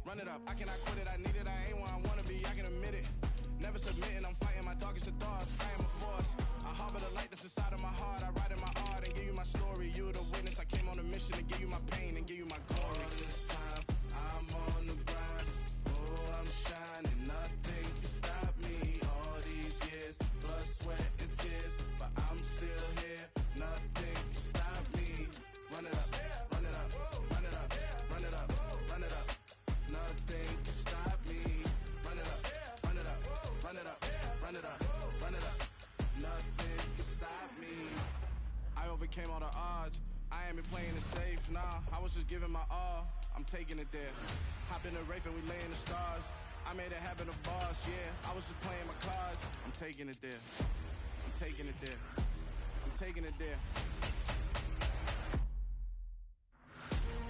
run it up. I cannot quit it, I need it, I ain't where I wanna be, I can admit it. Never submitting, I'm fighting my darkest of thoughts. I am a force. I harbor the light that's inside of my heart. I write in my art and give you my story. You the witness. I came on a mission to give you my pain and give you my glory. All this time, I'm on the grind. Oh, I'm shining. Nothing can stop me. All these years, blood, sweat, and tears, but I'm still here. Nothing can stop me. Run it up, run it up, run it up, run it up, run it up. Nothing can stop me. Run it up, run it up, run it up, run it up, run it up. Nothing can stop me. I overcame all the odds. I ain't been playing it safe, nah. I was just giving my all. I'm taking it there. Hop in the Wraith and we lay in the stars. I made it happen, a boss, yeah. I was just playing my cards. I'm taking it there. I'm taking it there. I'm taking it there.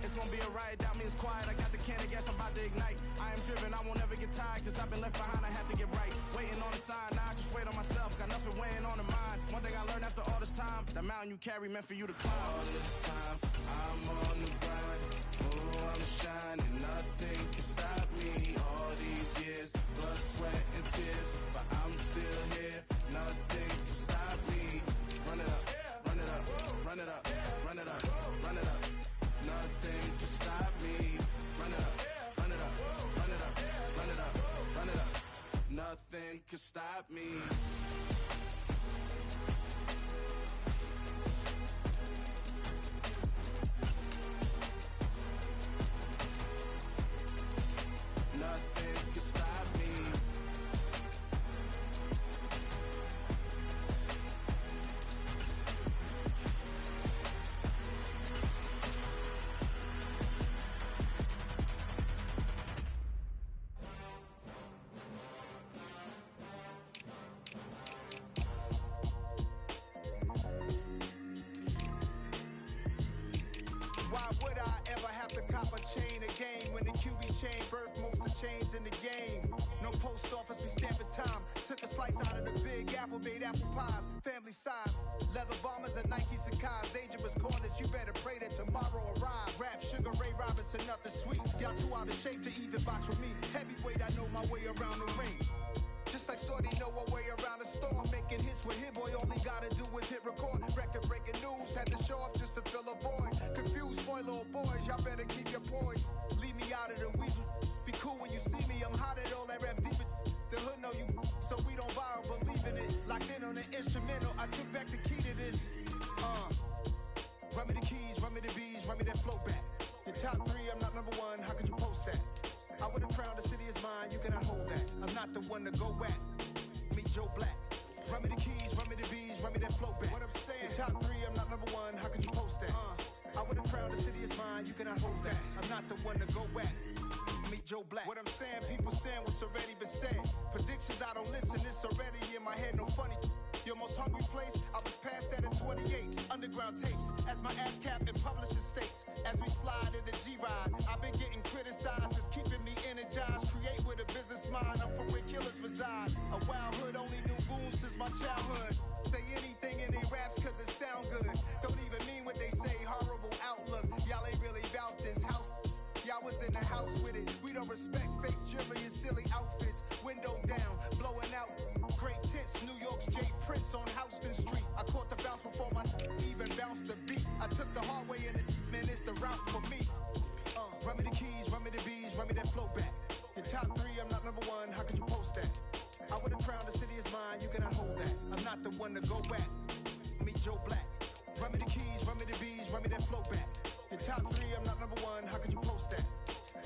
It's gonna be a riot, doubt me it's quiet. I got the can of gas, I'm about to ignite. I am driven, I won't ever get tired, cause I've been left behind, I had to get right. Waiting on the sign, now I just wait on myself. Got nothing weighing on the mind. One thing I learned after all this time, the mountain you carry meant for you to climb. All this time, I'm on the grind. Oh, I'm shining, nothing can stop me. All these years, blood, sweat, and tears, but I'm still here. Nothing can stop me. Run it up, run it up, run it up, run it up, run it up. Nothing can stop me. Run it up, run it up, run it up, run it up, run it up. Nothing can stop me. Nothing can stop me. Chain birth most of chains in the game. No post office, we stamping time. Took a slice out of the big apple, made apple pies. Family size, leather bombers and Nike Sakai's. Dangerous corners, you better pray that tomorrow arrives. Rap, Sugar Ray Robinson, nothing sweet. Y'all too out of shape to even box with me. Heavyweight, I know my way around the ring. Just like Shorty know her way around the storm. Making hits with Hit Boy, all he gotta do is hit record. Record breaking news, had to show up just to fill a void. Confused boy, little boys, y'all better keep your poise. Leave me out of the weasel. Be cool when you see me, I'm hot at all that rap deep. The hood know you, so we don't borrow, believe in it. Locked in on the instrumental, I took back the key to this. Run me the keys, run me the bees, run me that flow back. Your top three, I'm not number one, how could you post that? I would've crowned the city is mine, you cannot hold that. I'm not the one to go back. Meet Joe Black. Run me the keys, run me the bees, run me that flow back. What I'm saying, your top three, I'm not number one, how could you post that? I would've crowned the city is mine, you cannot hold that. I'm not the one to go back. Meet Joe Black. What I'm saying, people saying what's already been said. Predictions, I don't listen, it's already in my head, no funny. Your most hungry place, I was past that at 28. Underground tapes, as my ass capped in publishing states. As we slide in the G-Ride, I've been getting criticized, it's keeping me energized. Create with a business mind, I'm from where killers reside. A wild hood, only knew goons since my childhood. Say anything in they raps cause it sound good. Don't even mean what they say, horrible outlook. Y'all ain't really about this house. Y'all was in the house with it. We don't respect fake jewelry and silly outfits. Window down, blowing out great tits. New York's J. Prince on Houston Street. I caught the bounce before my even bounced the beat. I took the hard way in it, man, it's the route for me. Run me the keys, run me the bees, run me that flow back. Your top three, I'm not number one, how could you post that? I would've crowned the city is mine, you cannot hold that. I'm not the one to go back. Meet Joe Black. Run me the keys, run me the bees, run me that flow back. Your top three, I'm not number one, how could you post that?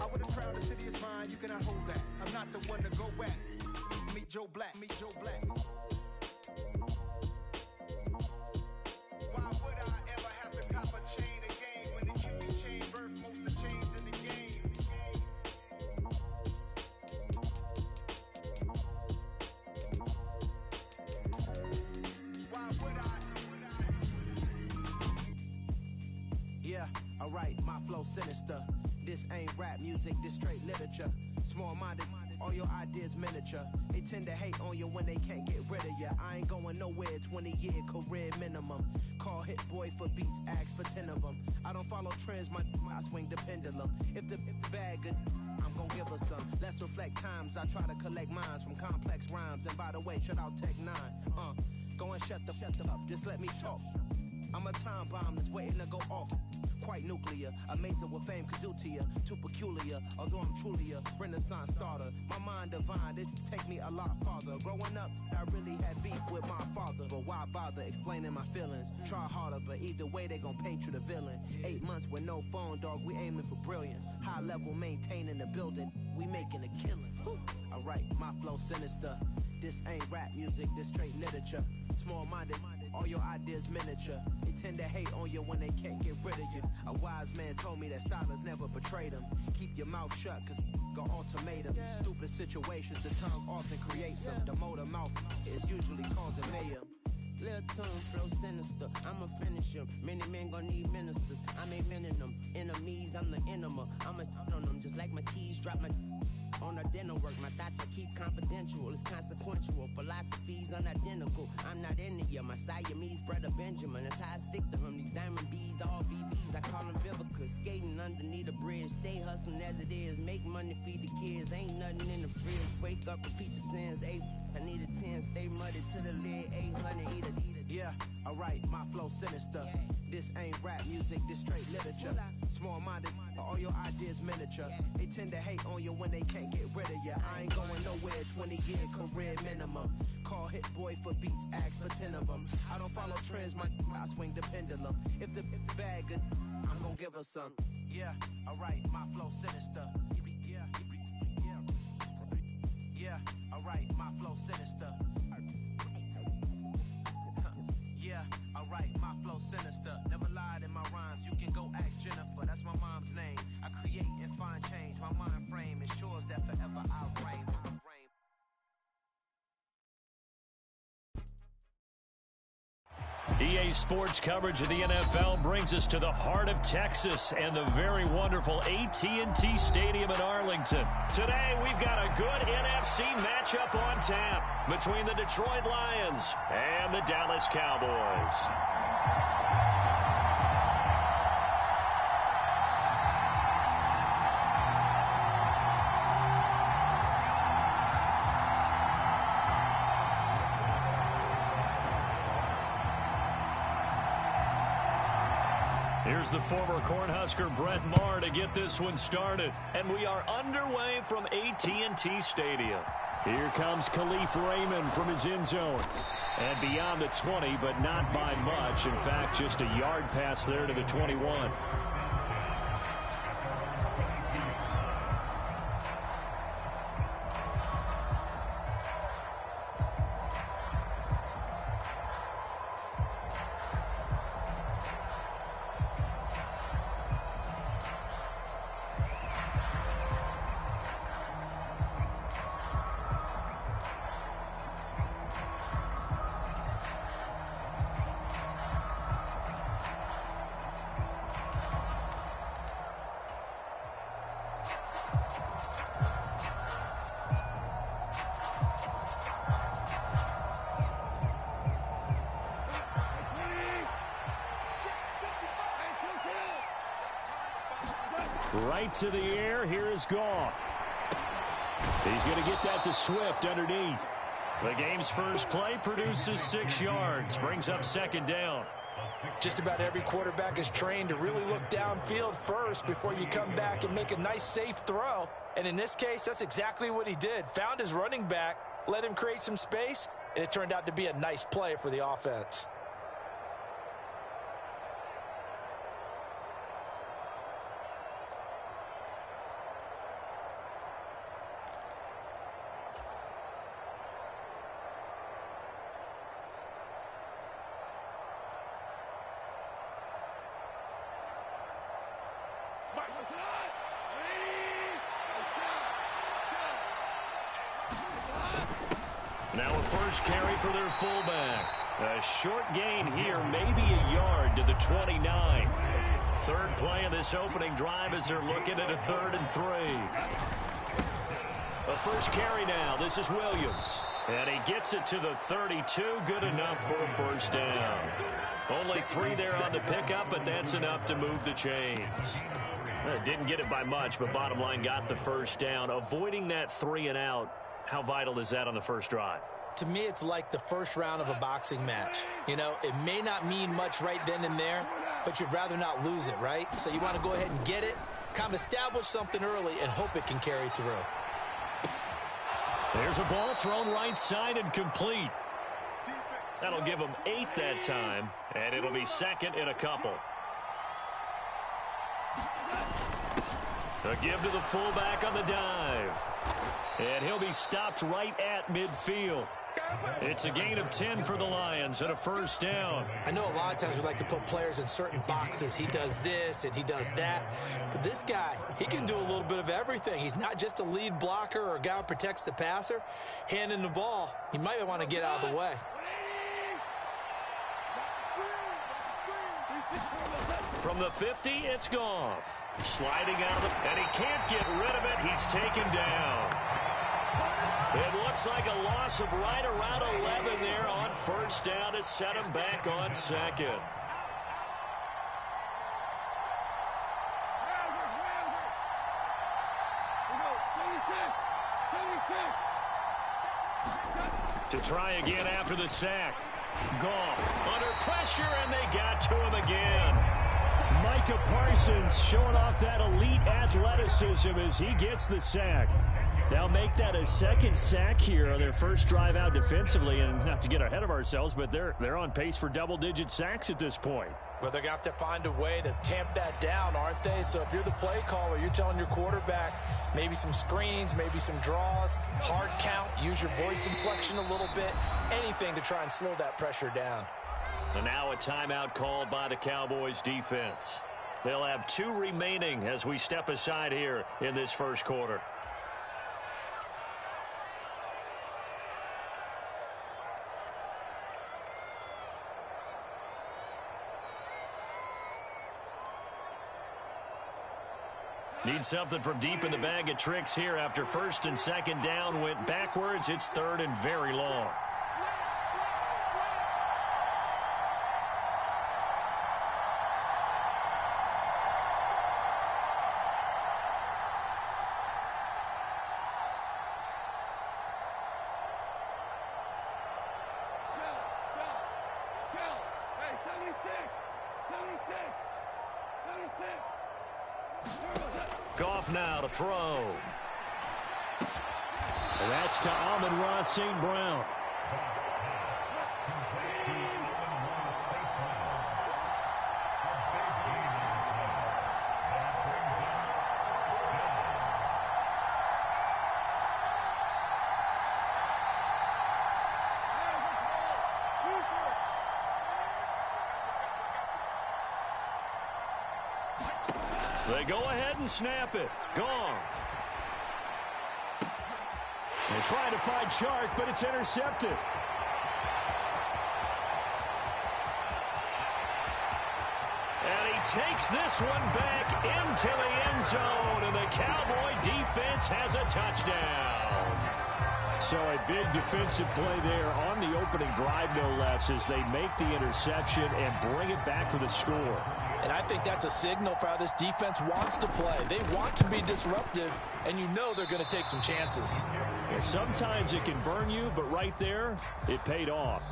I would've crowned the city is mine, you cannot hold that. I'm not the one to go back. Meet Joe Black, meet Joe Black. Why would I ever have to cop a chain again when the QB chain birth most of chains in the game? Why would I? Yeah, alright, my flow sinister. This ain't rap music, this straight literature. Small-minded, all your ideas miniature. They tend to hate on you when they can't get rid of you. I ain't going nowhere, 20-year career minimum. Call Hit Boy for beats, ask for 10 of them. I don't follow trends. trends, I swing the pendulum. If the bag good, I'm gon' give her some. Let's reflect times. I try to collect minds from complex rhymes. And by the way, shout out Tech 9. Go and shut the up. Just let me talk. I'm a time bomb that's waiting to go off. Quite nuclear, amazing what fame could do to you. Too peculiar, although I'm truly a renaissance starter. My mind divine, it take me a lot farther. Growing up, I really had beef with my father. But why bother explaining my feelings? Try harder, but either way they gon' paint you the villain. 8 months with no phone, dog, we aiming for brilliance. High level maintaining the building, we making a killing. Alright, my flow sinister. This ain't rap music, this straight literature. Small-minded, all your ideas miniature. They tend to hate on you when they can't get rid of you. A wise man told me that silence never betrayed him. Keep your mouth shut, cause got ultimatums. Stupid situations, the tongue often creates them. The motor mouth is usually causing mayhem. Lil' tune, flow sinister, I'ma finish him. Many men gon' need ministers, I'm aiming them. Enemies, I'm the enema, I'ma on them. Just like my keys, drop my on a dinner work. My thoughts I keep confidential, it's consequential. Philosophies unidentical, I'm not in it. My Siamese brother Benjamin, that's how I stick to him. These diamond bees, all VVs, I call them Vivica. Skating underneath a bridge, stay hustling as it is. Make money, feed the kids, ain't nothing in the fridge. Wake up, repeat the sins, I need a 10, stay muddy to the lid, 800, eat it. Yeah, alright, my flow sinister. This ain't rap music, this straight literature. Small-minded, all your ideas miniature. They tend to hate on you when they can't get rid of you. I ain't going nowhere, 20-year career minimum. Call Hit Boy for beats, ask for 10 of them. I don't follow trends, I swing the pendulum. If the bag good, I'm gon' give her some. Yeah, alright, my flow sinister. Yeah, alright, my flow sinister. Yeah, alright, my flow sinister. Never lied in my rhymes, you can go ask Jennifer, that's my mom's name. I create and find change, my mind frame ensures that forever I'll reign. EA Sports coverage of the NFL brings us to the heart of Texas and the very wonderful AT&T Stadium in Arlington. Today, we've got a good NFC matchup on tap between the Detroit Lions and the Dallas Cowboys. Here's the former Cornhusker Brett Maher to get this one started. And we are underway from AT&T Stadium. Here comes Khalif Raymond from his end zone. And beyond the 20, but not by much. In fact, just a yard pass there to the 21. Right to the air. Here is Goff. He's going to get that to Swift underneath. The game's first play produces 6 yards. Brings up second down. Just about every quarterback is trained to really look downfield first before you come back and make a nice, safe throw. And in this case, that's exactly what he did. Found his running back, let him create some space, and it turned out to be a nice play for the offense. Now a first carry for their fullback. A short gain here, maybe a yard to the 29. Third play of this opening drive as they're looking at a 3rd and 3. A first carry now. This is Williams. And he gets it to the 32. Good enough for a first down. Only 3 there on the pickup, but that's enough to move the chains. Didn't get it by much, but bottom line got the first down. Avoiding that 3 and out, how vital is that on the first drive? To me, it's like the first round of a boxing match. You know, it may not mean much right then and there, but you'd rather not lose it, right? So you want to go ahead and get it, kind of establish something early, and hope it can carry through. There's a ball thrown right side and complete. That'll give him 8 that time, and it'll be second in a couple. A give to the fullback on the dive. And he'll be stopped right at midfield. It's a gain of 10 for the Lions and a first down. I know a lot of times we like to put players in certain boxes. He does this and he does that. But this guy, he can do a little bit of everything. He's not just a lead blocker or a guy who protects the passer. Handing the ball, you might want to get out of the way. From the 50, it's Goff. Sliding out of it, and he can't get rid of it. He's taken down. It looks like a loss of right around 11 there on first down to set him back on second. To try again after the sack. Goff under pressure, and they got to him again. Micah Parsons showing off that elite athleticism as he gets the sack. They'll make that a second sack here on their first drive out defensively, and not to get ahead of ourselves, but they're on pace for double-digit sacks at this point. Well, they're going to have to find a way to tamp that down, aren't they? So if you're the play caller, you're telling your quarterback maybe some screens, maybe some draws, hard count, use your voice inflection a little bit, anything to try and slow that pressure down. And now a timeout called by the Cowboys defense. They'll have 2 remaining as we step aside here in this first quarter. Need something from deep in the bag of tricks here after first and second down went backwards. It's third and very long. Goff now to throw. And that's to Amon-Ra St. Brown. They go ahead and snap it. Goff. They're trying to find Chark, but it's intercepted. And he takes this one back into the end zone, and the Cowboy defense has a touchdown. So a big defensive play there on the opening drive, no less, as they make the interception and bring it back for the score. And I think that's a signal for how this defense wants to play. They want to be disruptive, and you know they're going to take some chances. Yeah, sometimes it can burn you, but right there, it paid off.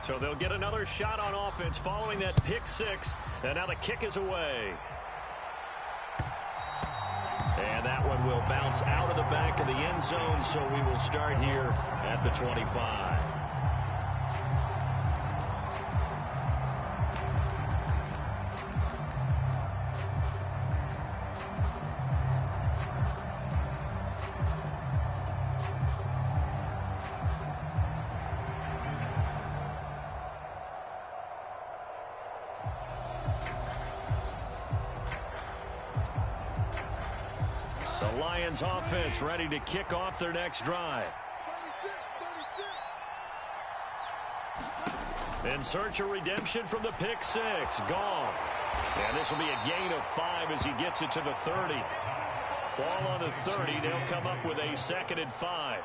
So they'll get another shot on offense following that pick six, and now the kick is away. And that one will bounce out of the back of the end zone, so we will start here at the 25. Lions offense ready to kick off their next drive. In search of redemption from the pick six. Goff. And this will be a gain of 5 as he gets it to the 30. Ball on the 30. They'll come up with a 2nd and 5.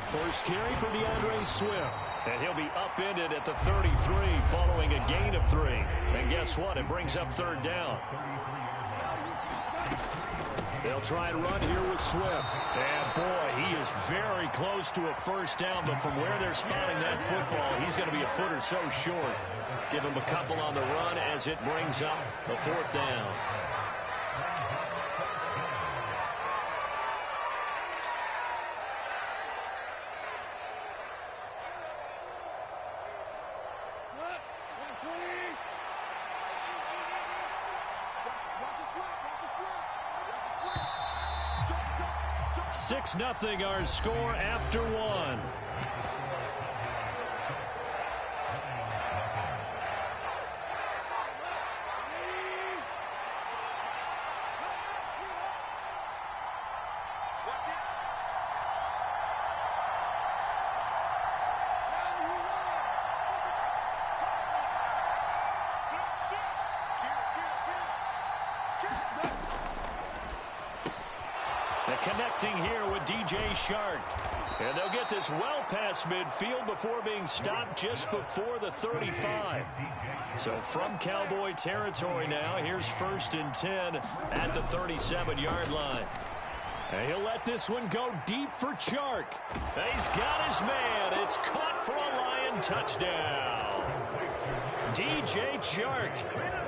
First carry for DeAndre Swift. And he'll be upended at the 33 following a gain of 3. And guess what? It brings up 3rd down. They'll try and run here with Swift. And, boy, he is very close to a 1st down. But from where they're spotting that football, he's going to be a foot or so short. Give him a couple on the run as it brings up the 4th down. Nothing our score after 1. Connecting here with DJ Shark. And they'll get this well past midfield before being stopped just before the 35. So from Cowboy territory now, here's 1st and 10 at the 37-yard line. And he'll let this one go deep for Chark. He's got his man. It's caught for a Lion touchdown. DJ Chark,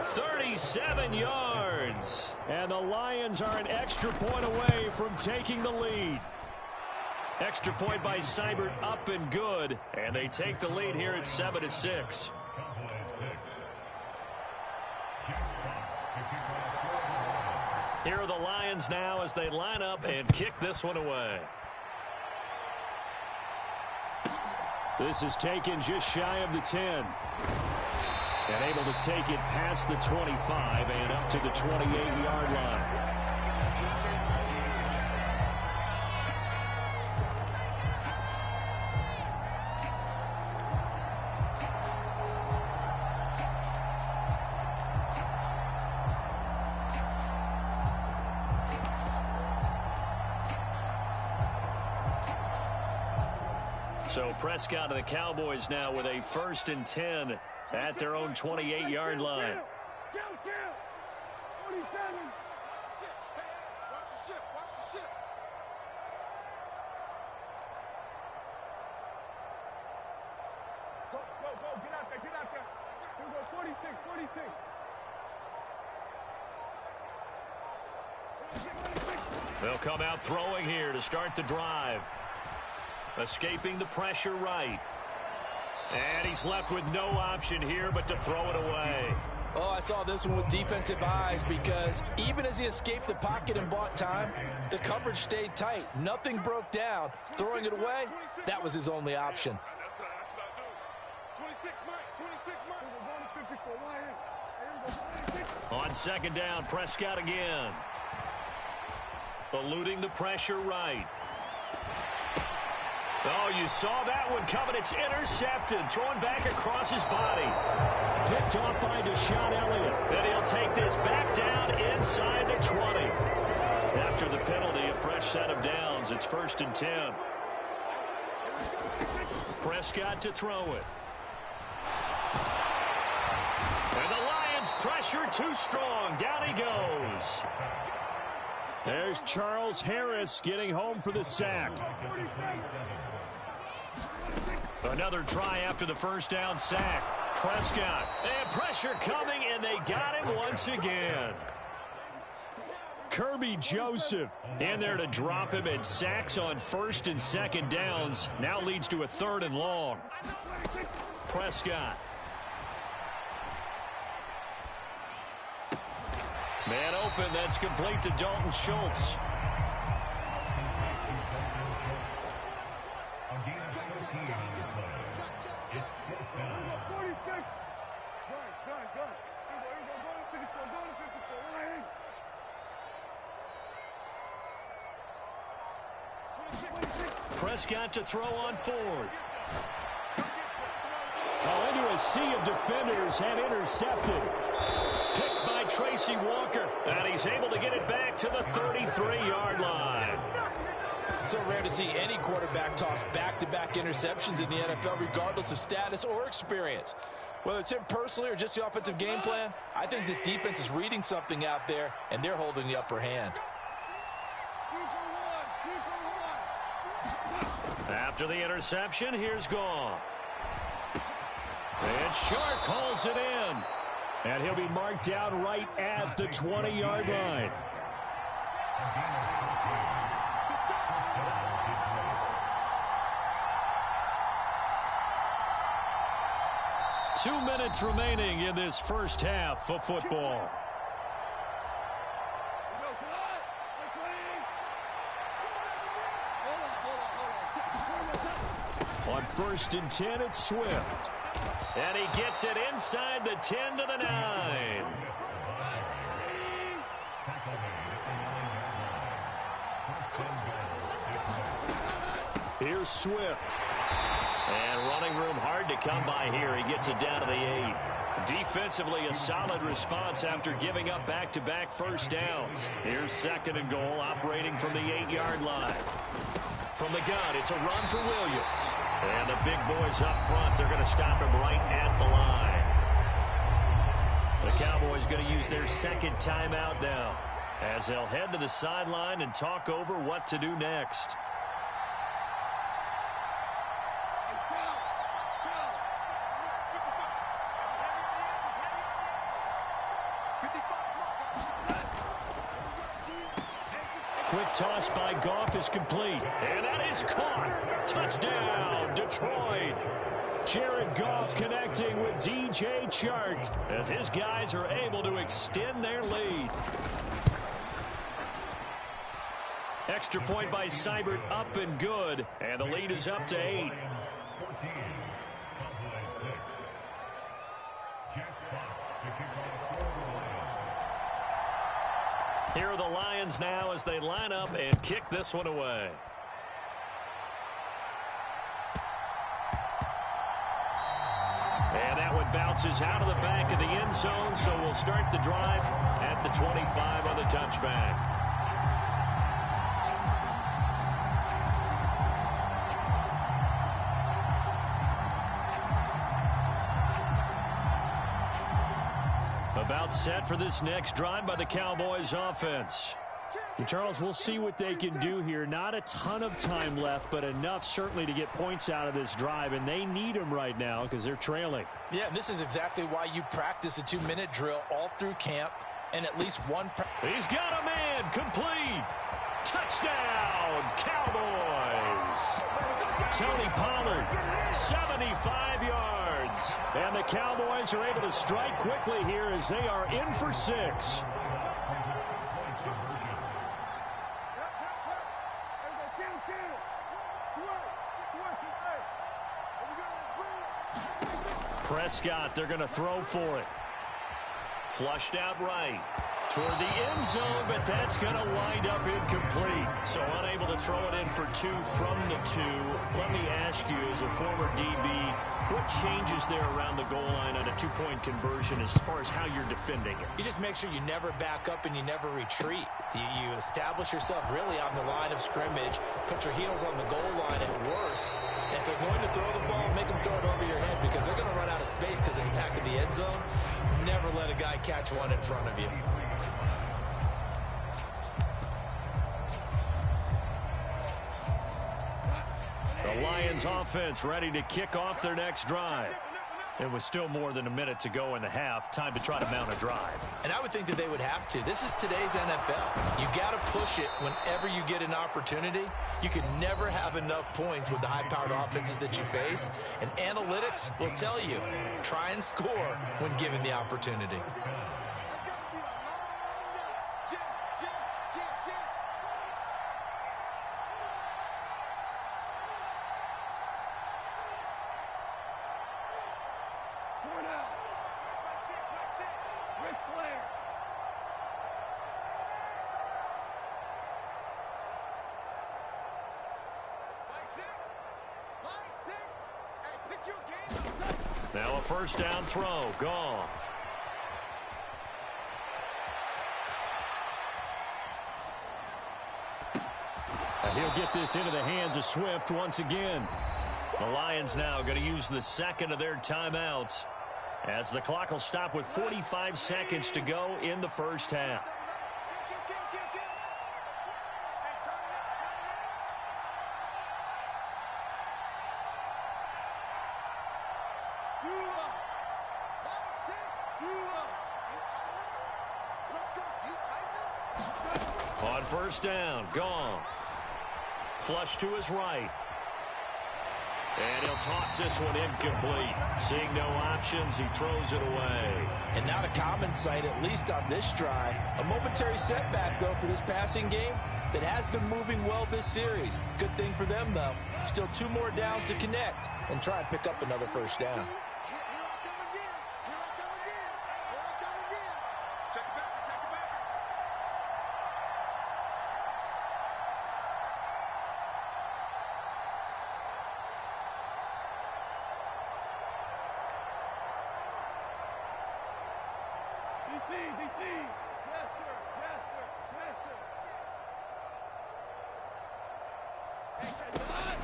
37 yards. And the Lions are an extra point away from taking the lead. Extra point by Seibert up and good. And they take the lead here at 7-6. Here are the Lions now as they line up and kick this one away. This is taken just shy of the 10. And able to take it past the 25 and up to the 28-yard line. So Prescott and the Cowboys now with a 1st and 10 at their own 28-yard line. They'll come out throwing here to start the drive. Escaping the pressure right. And he's left with no option here but to throw it away. Oh, I saw this one with defensive eyes because even as he escaped the pocket and bought time, the coverage stayed tight. Nothing broke down. Throwing it away, that was his only option. On 2nd down, Prescott again. Eluding the pressure right. Oh, you saw that one coming. It's intercepted. Thrown back across his body. Picked off by Deshaun Elliott. And he'll take this back down inside the 20. After the penalty, a fresh set of downs. It's 1st and 10. Prescott to throw it. And the Lions pressure too strong. Down he goes. There's Charles Harris getting home for the sack. Another try after the 1st down sack. Prescott. And pressure coming, and they got him once again. Kirby Joseph in there to drop him, and sacks on 1st and 2nd downs. Now leads to a 3rd and long. Prescott. Man open, that's complete to Dalton Schultz. Prescott to throw on 4th. Into a sea of defenders and intercepted. picked by Tracy Walker. And he's able to get it back to the 33-yard line. So rare to see any quarterback toss back-to-back interceptions in the NFL, regardless of status or experience. Whether it's him personally or just the offensive game plan, I think this defense is reading something out there, and they're holding the upper hand. After the interception, here's Goff. And Shark calls it in. And he'll be marked down right at the 20-yard line. Two minutes remaining in this first half of football. On 1st and 10, it's Swift. And he gets it inside the 10 to the 9. Here's Swift. And running room hard to come by here. He gets it down to the 8. Defensively, a solid response after giving up back-to-back first downs. Here's 2nd and goal, operating from the 8-yard line. From the gun, it's a run for Williams. And the big boys up front, they're going to stop him right at the line. The Cowboys going to use their 2nd timeout now, as they'll head to the sideline and talk over what to do next. Quick toss by Goff is complete. And that is caught. Touchdown, Detroit. Jared Goff connecting with DJ Chark as his guys are able to extend their lead. Extra point by Seibert, up and good. And the lead is up to 8. Here are the Lions now as they line up and kick this one away. And that one bounces out of the back of the end zone, so we'll start the drive at the 25 on the touchback. About set for this next drive by the Cowboys offense. And Charles, we'll see what they can do here. Not a ton of time left, but enough certainly to get points out of this drive, and they need them right now because they're trailing. Yeah, this is exactly why you practice a 2-minute drill all through camp and at least one. He's got a man, complete. Touchdown, Cowboys. Tony Pollard, 75 yards. And the Cowboys are able to strike quickly here as they are in for 6. Prescott, they're going to throw for it. Flushed out right toward the end zone, but that's going to wind up incomplete. So unable to throw it in for 2 from the 2. Let me ask you, as a former DB, what changes there around the goal line on a 2-point conversion as far as how you're defending it? You just make sure you never back up and you never retreat. You establish yourself really on the line of scrimmage, put your heels on the goal line at worst. And if they're going to throw the ball, make them throw it over your head because they're going to run out of space because of the back of the end zone. Never let a guy catch one in front of you. The Lions offense ready to kick off their next drive. It was still more than a minute to go in the half. Time to try to mount a drive. And I would think that they would have to. This is today's NFL. You got to push it whenever you get an opportunity. You can never have enough points with the high-powered offenses that you face. And analytics will tell you, try and score when given the opportunity. Now a first down throw. Goff. He'll get this into the hands of Swift once again. The Lions now going to use the second of their timeouts as the clock will stop with 45 seconds to go in the first half. On first down, Goff. Flush to his right. And he'll toss this one incomplete. Seeing no options, he throws it away. And not a common sight, at least on this drive. A momentary setback, though, for this passing game that has been moving well this series. Good thing for them, though. Still 2 more downs to connect and try and pick up another first down.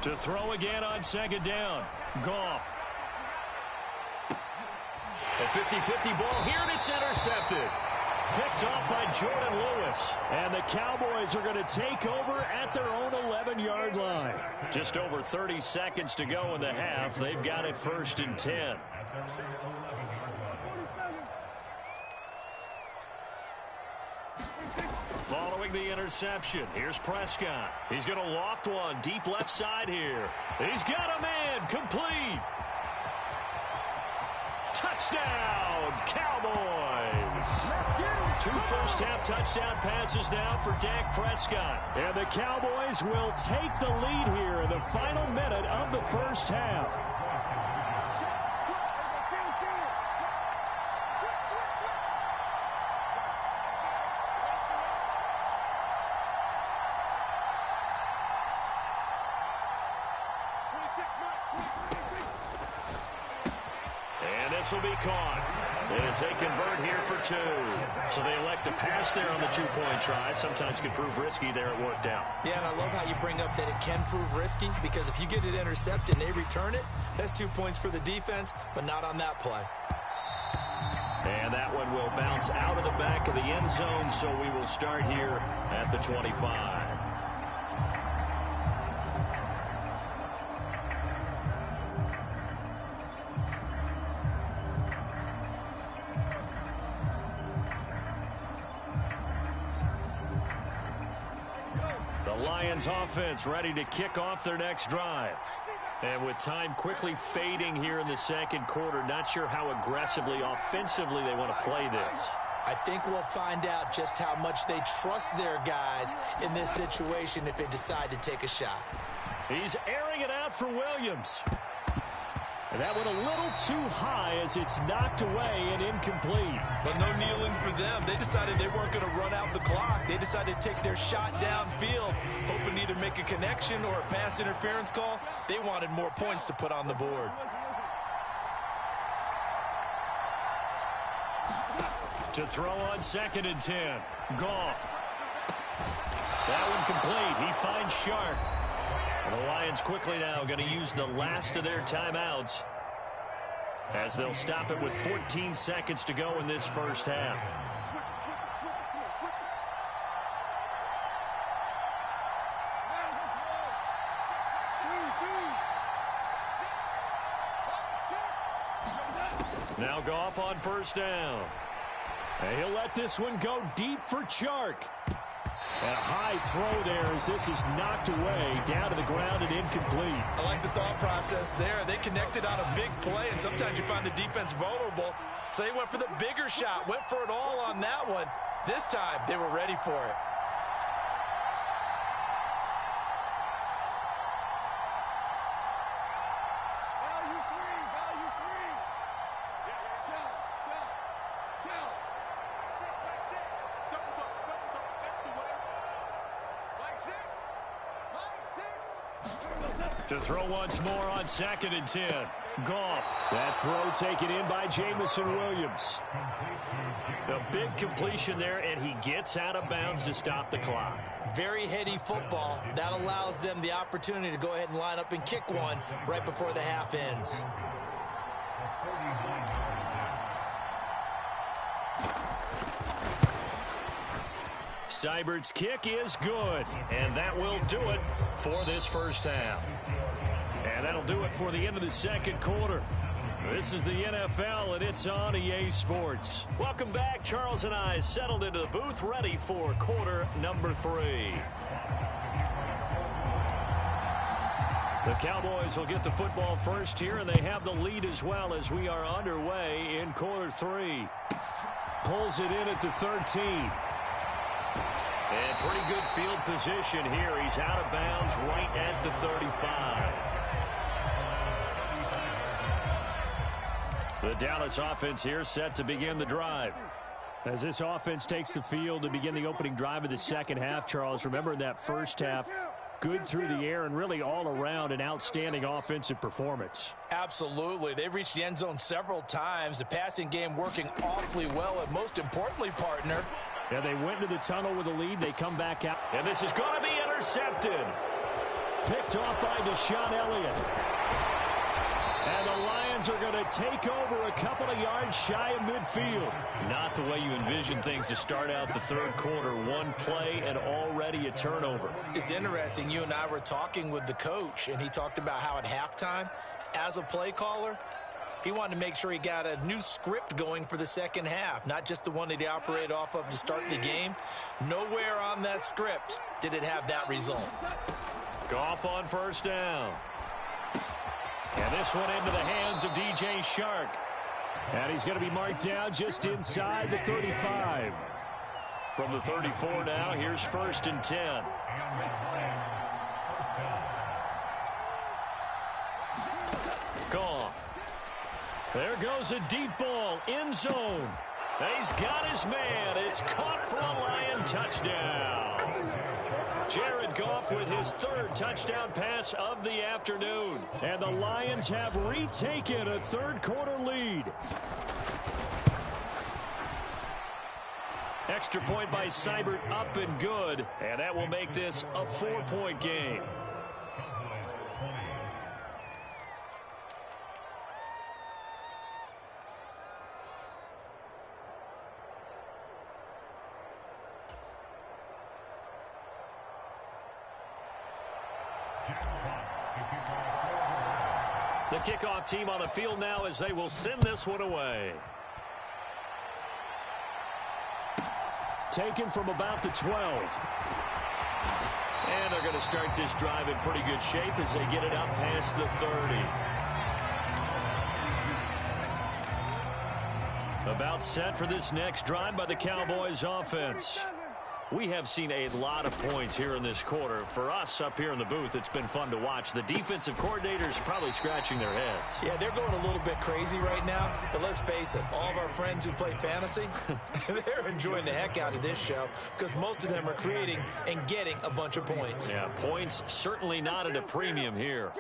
To throw again on second down. Goff. A 50-50 ball here, and it's intercepted. Picked off by Jordan Lewis. And the Cowboys are going to take over at their own 11-yard line. Just over 30 seconds to go in the half. They've got it 1st and 10. Following the interception, here's Prescott. He's going to loft one deep left side here. He's got a man, complete. Touchdown, Cowboys. 2 first-half touchdown passes now for Dak Prescott. And the Cowboys will take the lead here in the final minute of the first half. This will be caught as they convert here for 2. So they elect to pass there on the 2-point try. Sometimes could prove risky. There it worked out. Yeah, and I love how you bring up that it can prove risky, because if you get it intercepted and they return it, that's 2 points for the defense, but not on that play. And that one will bounce out of the back of the end zone, so we will start here at the 25. Lions offense ready to kick off their next drive. And with time quickly fading here in the second quarter, not sure how aggressively, offensively they want to play this. I think we'll find out just how much they trust their guys in this situation if they decide to take a shot. He's airing it out for Williams. And that went a little too high as it's knocked away and incomplete. But no kneeling for them. They decided they weren't going to run out the clock. They decided to take their shot downfield, hoping to either make a connection or a pass interference call. They wanted more points to put on the board. To throw on 2nd and 10. Goff. That one complete. He finds Sharp. And the Lions quickly now going to use the last of their timeouts as they'll stop it with 14 seconds to go in this first half. Now Goff on first down. And he'll let this one go deep for Chark. And a high throw there as this is knocked away, down to the ground and incomplete. I like the thought process there. They connected on a big play, and sometimes you find the defense vulnerable. So they went for the bigger shot, went for it all on that one. This time, they were ready for it. To throw once more on 2nd and 10. Goff. That throw taken in by Jamison Williams. A big completion there, and he gets out of bounds to stop the clock. Very heady football. That allows them the opportunity to go ahead and line up and kick one right before the half ends. Seibert's kick is good, and that will do it for this first half. And that'll do it for the end of the second quarter. This is the NFL, and it's on EA Sports. Welcome back. Charles and I settled into the booth, ready for quarter number 3. The Cowboys will get the football first here, and they have the lead as well as we are underway in quarter 3. Pulls it in at the 13. And pretty good field position here. He's out of bounds right at the 35. The Dallas offense here set to begin the drive. As this offense takes the field to begin the opening drive of the second half, Charles, remember in that first half, good through the air and really all around an outstanding offensive performance. Absolutely. They've reached the end zone several times. The passing game working awfully well, and most importantly, partner, yeah, they went into the tunnel with a lead. They come back out. And this is going to be intercepted. Picked off by Deshaun Elliott. And the Lions are going to take over a couple of yards shy of midfield. Not the way you envision things to start out the third quarter. One play and already a turnover. It's interesting. You and I were talking with the coach, and he talked about how at halftime, as a play caller, he wanted to make sure he got a new script going for the second half, not just the one that he operated off of to start the game. Nowhere on that script did it have that result. Goff on first down. And this one into the hands of DJ Shark. And he's going to be marked down just inside the 35. From the 34 now, here's 1st and 10. Goff. There goes a deep ball, end zone. He's got his man. It's caught for a Lion touchdown. Jared Goff with his 3rd touchdown pass of the afternoon. And the Lions have retaken a third quarter lead. Extra point by Seibert, up and good. And that will make this a 4-point game. The kickoff team on the field now as they will send this one away. Taken from about the 12. And they're going to start this drive in pretty good shape as they get it up past the 30. About set for this next drive by the Cowboys offense. We have seen a lot of points here in this quarter. For us up here in the booth, it's been fun to watch. The defensive coordinators probably scratching their heads. Yeah, they're going a little bit crazy right now. But let's face it, all of our friends who play fantasy, they're enjoying the heck out of this show because most of them are creating and getting a bunch of points. Yeah, points certainly not at a premium here.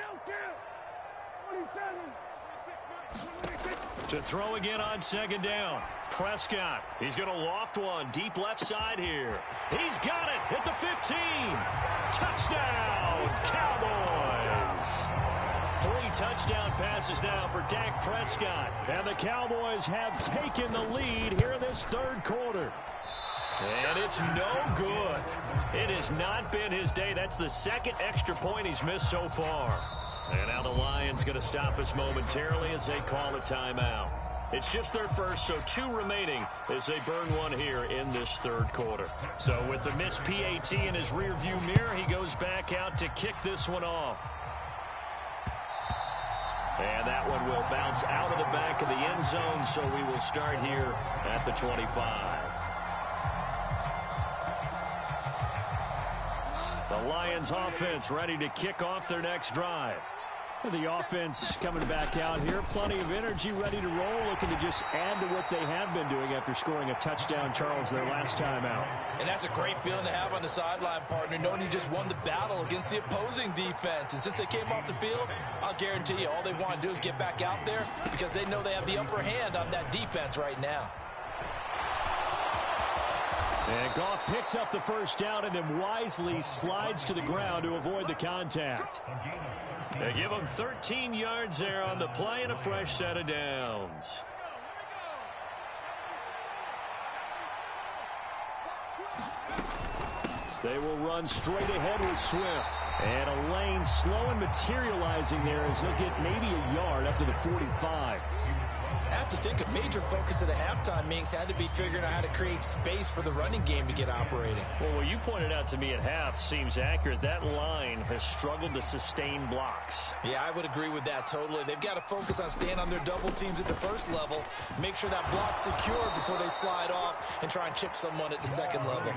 To throw again on 2nd down. Prescott, he's going to loft one deep left side here. He's got it at the 15. Touchdown, Cowboys. 3 touchdown passes now for Dak Prescott. And the Cowboys have taken the lead here in this third quarter. And it's no good. It has not been his day. That's the 2nd extra point he's missed so far. And now the Lions going to stop us momentarily as they call a timeout. It's just their first, so 2 remaining as they burn one here in this third quarter. So with the missed PAT in his rearview mirror, he goes back out to kick this one off. And that one will bounce out of the back of the end zone, so we will start here at the 25. The Lions offense ready to kick off their next drive. The offense coming back out here. Plenty of energy, ready to roll, looking to just add to what they have been doing after scoring a touchdown, Charles, their last time out. And that's a great feeling to have on the sideline, partner, knowing you just won the battle against the opposing defense. And since they came off the field, I'll guarantee you all they want to do is get back out there because they know they have the upper hand on that defense right now. And Goff picks up the first down and then wisely slides to the ground to avoid the contact. They give him 13 yards there on the play and a fresh set of downs. They will run straight ahead with Swift. And a lane slow and materializing there as he'll get maybe a yard up to the 45. I have to think a major focus of the halftime meetings had to be figuring out how to create space for the running game to get operating. Well, what you pointed out to me at half seems accurate. That line has struggled to sustain blocks. Yeah, I would agree with that totally. They've got to focus on staying on their double teams at the first level, make sure that block's secure before they slide off and try and chip someone at the second level.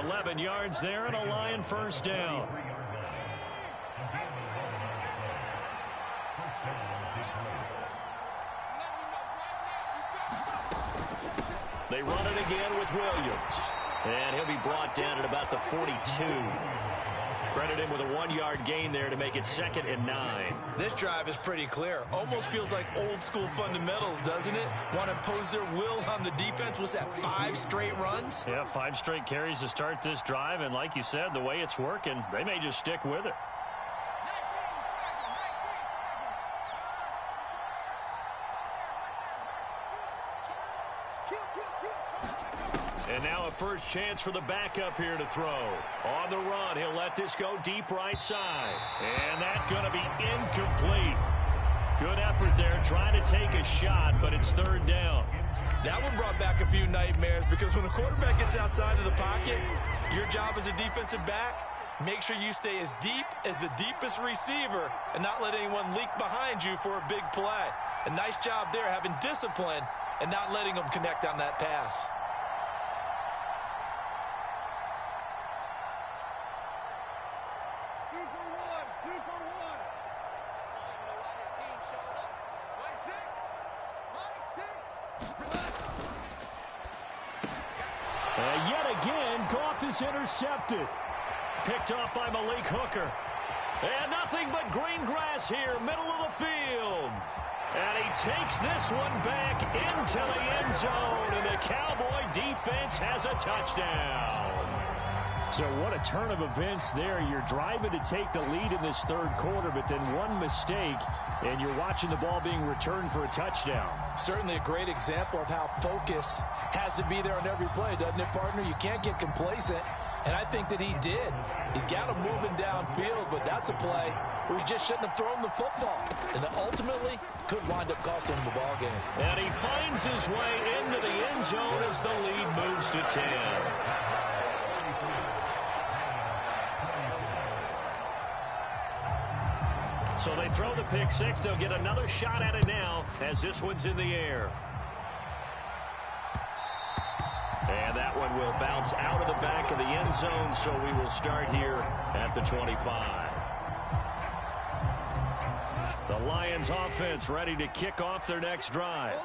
11 yards there and a Lion first down. They run it again with Williams. And he'll be brought down at about the 42. Credit him with a 1-yard gain there to make it 2nd and 9. This drive is pretty clear. Almost feels like old school fundamentals, doesn't it? Want to impose their will on the defense. Was that 5 straight runs? Yeah, 5 straight carries to start this drive. And like you said, the way it's working, they may just stick with it. And now a first chance for the backup here to throw. On the run, he'll let this go deep right side. And that's going to be incomplete. Good effort there, trying to take a shot, but it's 3rd down. That one brought back a few nightmares because when a quarterback gets outside of the pocket, your job as a defensive back, make sure you stay as deep as the deepest receiver and not let anyone leak behind you for a big play. A nice job there having discipline and not letting them connect on that pass. Intercepted. Picked off by Malik Hooker. And nothing but green grass here, middle of the field. And he takes this one back into the end zone, and the Cowboy defense has a touchdown. So what a turn of events there. You're driving to take the lead in this 3rd quarter, but then one mistake, and you're watching the ball being returned for a touchdown. Certainly a great example of how focus has to be there on every play, doesn't it, partner? You can't get complacent, and I think that he did. He's got him moving downfield, but that's a play where he just shouldn't have thrown the football, and that ultimately could wind up costing him the ball game. And he finds his way into the end zone as the lead moves to 10. So they throw the pick 6. They'll get another shot at it now as this one's in the air. And that one will bounce out of the back of the end zone, so we will start here at the 25. The Lions offense ready to kick off their next drive.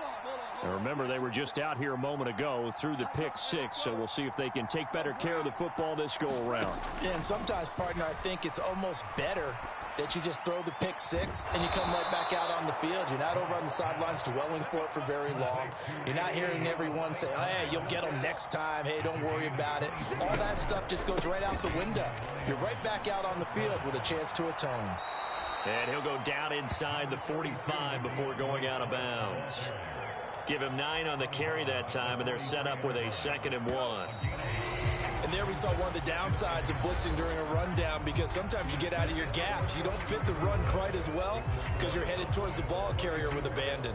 And remember, they were just out here a moment ago through the pick 6, so we'll see if they can take better care of the football this go-around. Yeah, and sometimes, partner, I think it's almost better that you just throw the pick 6 and you come right back out on the field. You're not over on the sidelines dwelling for it for very long. You're not hearing everyone say, oh, hey, you'll get them next time. Hey, don't worry about it. All that stuff just goes right out the window. You're right back out on the field with a chance to atone. And he'll go down inside the 45 before going out of bounds. Give him 9 on the carry that time, and they're set up with a 2nd and 1. And there we saw one of the downsides of blitzing during a rundown, because sometimes you get out of your gaps. You don't fit the run quite as well because you're headed towards the ball carrier with abandon.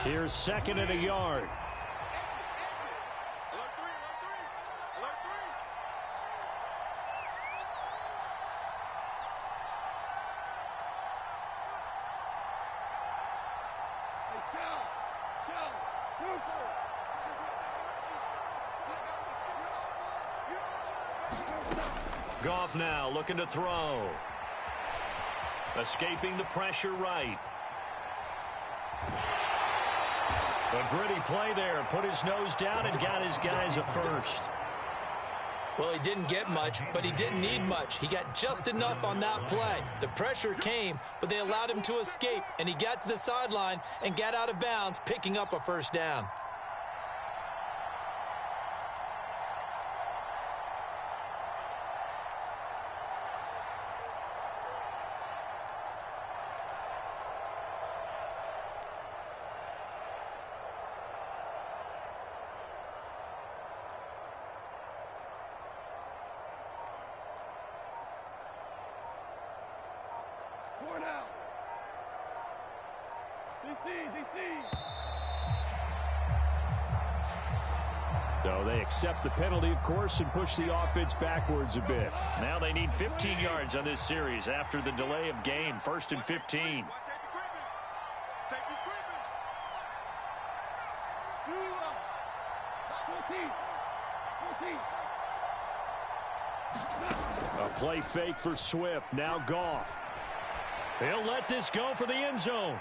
Here's 2nd and a yard. Goff now looking to throw. Escaping the pressure right. A gritty play there. Put his nose down and got his guys a first. Well, he didn't get much, but he didn't need much. He got just enough on that play. The pressure came, but they allowed him to escape, and he got to the sideline and got out of bounds, picking up a first down. So they accept the penalty, of course, and push the offense backwards a bit. Now they need 15 yards on this series after the delay of game. 1st and 15. A play fake for Swift. Now Goff. He'll let this go for the end zone.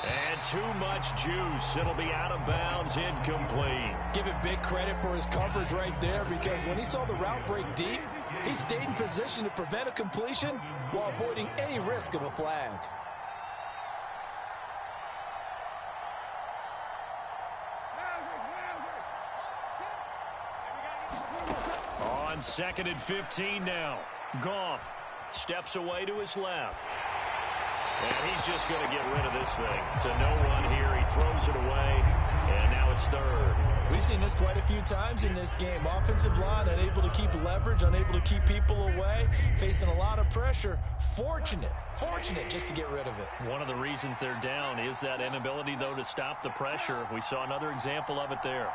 And too much juice. It'll be out of bounds, incomplete. Give it big credit for his coverage right there, because when he saw the route break deep, he stayed in position to prevent a completion while avoiding any risk of a flag. On 2nd and 15 now. Goff steps away to his left. And he's just going to get rid of this thing. To no one here. He throws it away. And now it's 3rd. We've seen this quite a few times in this game. Offensive line unable to keep leverage, unable to keep people away, facing a lot of pressure. Fortunate just to get rid of it. One of the reasons they're down is that inability, though, to stop the pressure. We saw another example of it there.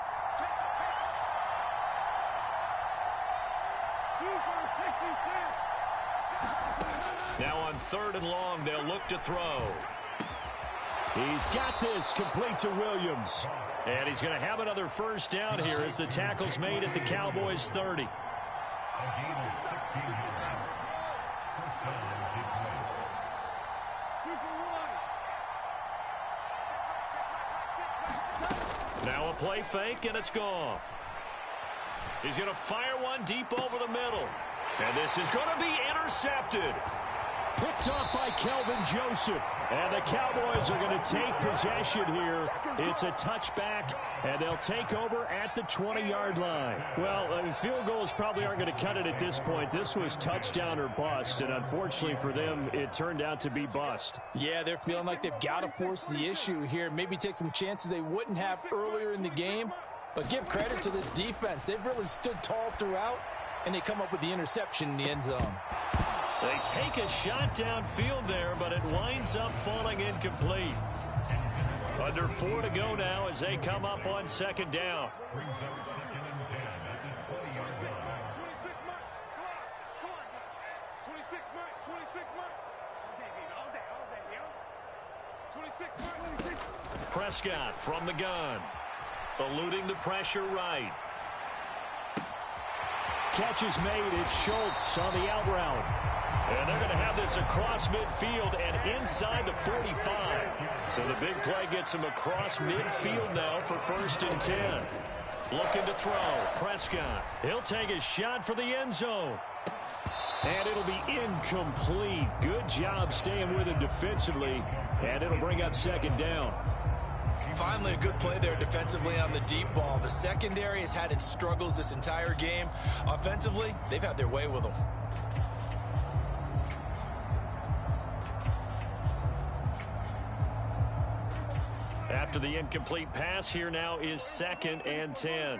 Now on 3rd and long, they'll look to throw. He's got this, complete to Williams. And he's going to have another first down here as the tackle's made at the Cowboys' 30. Now a play fake, and it's Goff. He's going to fire one deep over the middle. And this is going to be intercepted. Picked off by Kelvin Joseph. And the Cowboys are going to take possession here. It's a touchback, and they'll take over at the 20-yard line. Well, I mean, field goals probably aren't going to cut it at this point. This was touchdown or bust, and unfortunately for them, it turned out to be bust. Yeah, they're feeling like they've got to force the issue here. Maybe take some chances they wouldn't have earlier in the game. But give credit to this defense. They've really stood tall throughout, and they come up with the interception in the end zone. They take a shot downfield there, but it winds up falling incomplete. Under 4 to go now as they come up on 2nd down. Prescott from the gun. Eluding the pressure right. Catch is made. It's Schultz on the out route. And they're going to have this across midfield and inside the 45. So the big play gets him across midfield now for 1st and 10. Looking to throw. Prescott. He'll take a shot for the end zone. And it'll be incomplete. Good job staying with him defensively. And it'll bring up 2nd down. Finally, a good play there defensively on the deep ball. The secondary has had its struggles this entire game. Offensively, they've had their way with them. After the incomplete pass, here now is 2nd and 10.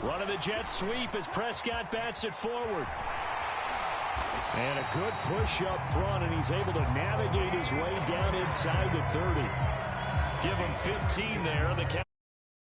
Running the jet sweep as Prescott bats it forward. And a good push up front, and he's able to navigate his way down inside the 30. Give him 15 there. The